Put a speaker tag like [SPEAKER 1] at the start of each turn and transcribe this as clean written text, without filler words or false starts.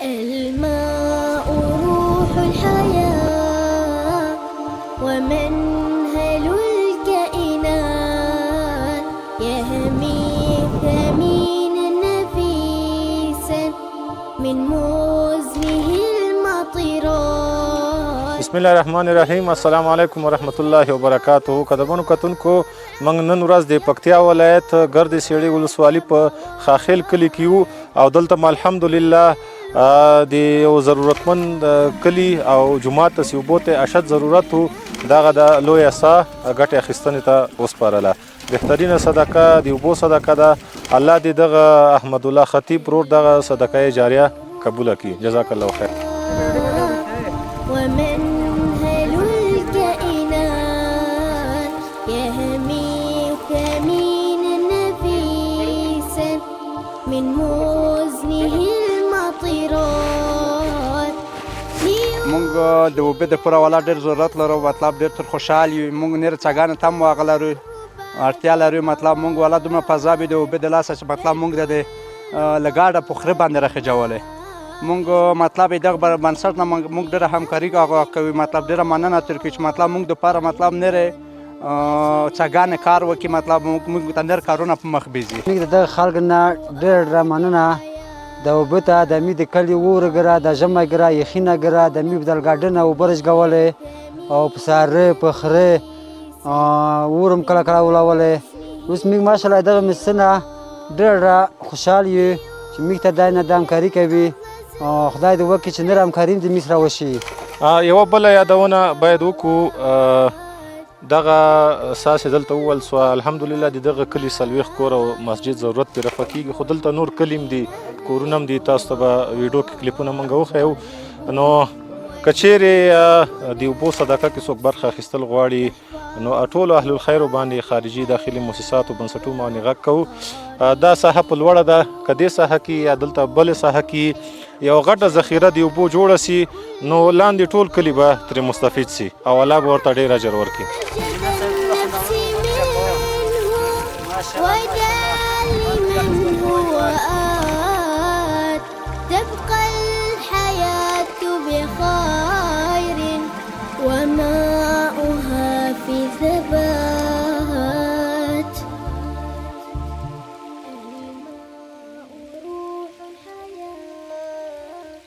[SPEAKER 1] الماء روح الحياة ومنهل الكائنات يهمي ثمينا نفيسا من مزنه المطرات.
[SPEAKER 2] بسم الله الرحمن الرحیم. السلام علیکم ورحمت الله وبرکاتہ. قدرمنو کتونکو موږ نن ورځ د پکتیا ولایت ګرد سیړې ولسوالي په خاخیل کلي کې یو او دلته الحمدلله د یو ضرورتمند کلي او جومات ته اوبو ته اشد ضرورت و دغه د لویه ساه ګټې اخیستنې ته وسپارله. بهترینه صدقه د اوبو صدقه ده. الله دې دغه احمد الله خطیب ورور دغه صدقه جاریه قبوله کړي. جزاک الله خیر.
[SPEAKER 1] ومنهل الكائنات يهمي ثمينا نفيسا من مزنه المطرات.
[SPEAKER 3] مونږ د اوبه د پوره والا ډېر ضرورت لرو، مطلب ډېر تر خوشحال یو. مونږ نیر څاګانو ته هم هغه لرو، اړتیا لرو. مطلب مونږ والا دومره فضا وي د اوبه د لاسه چې مطلب مونږ د له ګاډه په خره باندې راخېجولی. مونږ مطلب دغه بنسټ نه مونږ ډېره همکاري کوي. مطلب ډېره مننه ترې کوي چې مطلب مونږ دپاره مطلب نرې څاګانې کار وکړي. مطلب مونږ ته نر کارونه په مخ بېځي.
[SPEAKER 4] موږ د دغه خلکو نه ډېره مننه. د اوبه ته د مې د کلي وره ګره د ژمی ګره یخینه ګره د مې بدل ګاډنه اوبه رژګولې او په ساره په خره ورم کله کله ولولې. اوس موږ ماشاءالله دغه مسنه ډېره خوشحال یو چې موږ ته دا نه د همکاري کوي. خدای دې وکړي چې نور همکاري د مې سره وشي.
[SPEAKER 2] یوه بله یادونه باید وکړو. دغه ساسې دلته وویل سوه الحمدلله د دغه کلي 40 کور او مسجد ضرورت پرې رفع کېږي، خو دلته نور کلي هم دي، کورونه هم دي. تاسو ته به ویډیو کې کلیپونه موږ وښیو. نو که چیرې د اوبو صدقه کې څوک برخه اخیستل غواړي نو ټولو اهل الخیرو باندې خارجي داخلي مؤسساتو بنسټونو باندې غږ کوو. دا ساحه په لوړه ده، که دې ساحه کې یا دلته بلې ساحه کې یو غټه ذخیره د اوبو جوړه سي نو لاندې ټول کلي به ترې مستفید سي او الله به ورته ډېر اجر ورکړي.